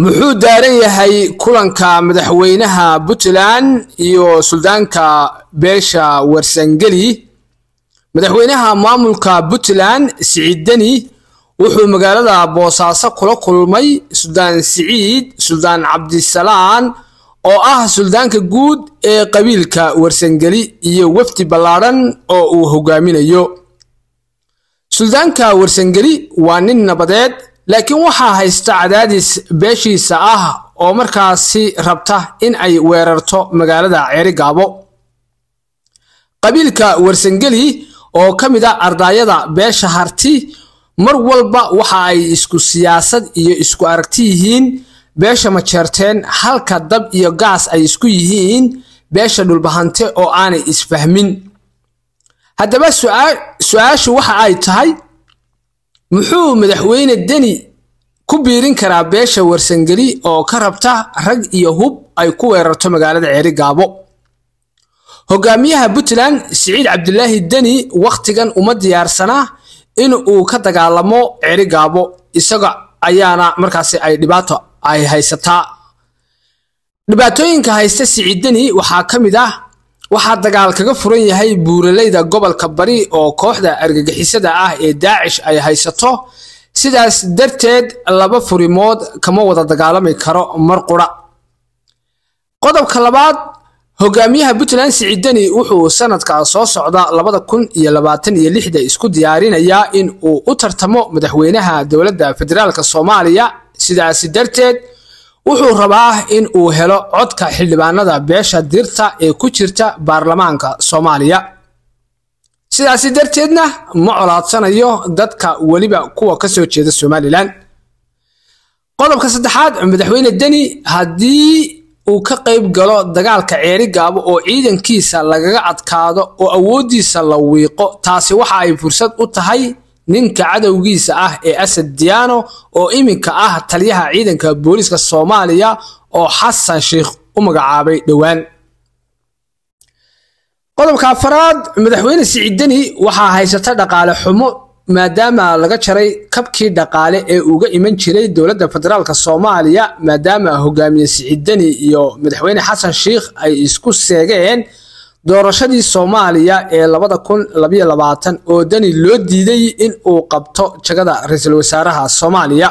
muxuu daaran yahay kulanka madaxweynaha Puntland iyo suldaanka beesha Warsangeli. madaxweynaha maamulka Puntland Siciid Deni wuxuu magaalada Boosaaso kula kulmay Suldaan Siciid Suldaan Cabdisalaan oo ah suldaanka guud ee qabiilka Warsangeli iyo wafdi ballaaran oo uu hogaaminayo. suldaanka Warsangeli waa nin nabadeed laakiin waxa haysta cadaadis beeshiisa ah oo markaasi rabta in ay weerarto magaalada Ceerigaabo. qabiilka Warsangeli oo kamid ah ardayada beesha Harti mar walba waxa ay isku siyaasad iyo isku aragti yihiin beesha Majeerteen, halka dab iyo gaas ay isku yihiin beesha Dhulbahante oo aanay isfahmin. haddaba su'aashu waxa ay tahay muxuu madaxweyne Deni ku biirin karaa beesha Warsangeli oo ka rabta rag iyo hub ay ku weerarto magaalada Ceerigaabo. hogaamiyaha Puntland Siciid Cabdilaahi Deni waqtigan uma diyaarsana in uu ka dagaalamo Ceerigaabo, isaga ayaana markaasi ay dhibaato ay haysataa. dhibaatooyinka haysta Siciid Deni waxaa kamid ah waxaa dagaal kaga furan yahay buuraleyda gobolka Bari oo kooxda argagixisada ah ee Daacish ay haysato, sidaas darteed laba furimood kama wada dagaalami karo mar qura. qodobka labaad, hogaamiyaha Puntland Siciid Deni wuxuu sanadka soo socda 2026 isku diyaarinayaa in uu u tartamo madaxweynaha dowladda federaalka Soomaaliya, sidaas darteed wuxuu rabaa in uu helo codka xildhibaanada beesha dirta ee ku jirta baarlamaanka Soomaaliya. sidaas darteedna ma colaadsanayo dadka waliba kuwa ka soo jeeda Somaliland. qodobka saddexaad, madaxweyne Deni haddii uu ka qayb galo dagaalka Ceerigaabo oo ciidankiisa lagaga adkaado oo awoodiisa la wiiqo, taasi waxa ay fursad u tahay ninka cadowgiisa ah ee Asad Diyaano oo iminka ah taliyaha ciidanka booliska Soomaaliya oo Xasan Sheekh u magacaabay dhawaan. qodobka afraad, madaxweyne Siciid Deni waxa haysata dhaqaale xumo maadaama laga jaray kabkii dhaqaale ee uga iman jiray dowladda federaalka Soomaaliya, maadaama hogaamiye Siciid Deni iyo madaxweyne Xasan Sheekh ay isku seegeen doorashadii Soomaaliya ee 2022 oo Deni loo diiday in uu qabto jagada ra'iisul wasaaraha Soomaaliya.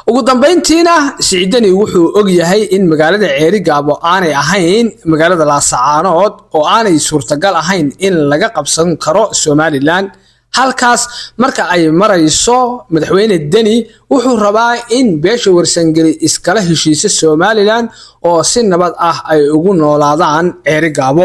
ugu dambeyntiina Siciid Deni wuxuu og yahay in magaalada Ceerigaabo aanay ahayn magaalada Laascaanood oo aanay suurtagal ahayn in laga qabsan karo Somaliland. halkaas marka ay marayso madaxweyne Deni wuxuu rabaa in beesha Warsangeli iskala heshiiso Somaliland oo si nabad ah ay ugu noolaadaan Ceerigaabo.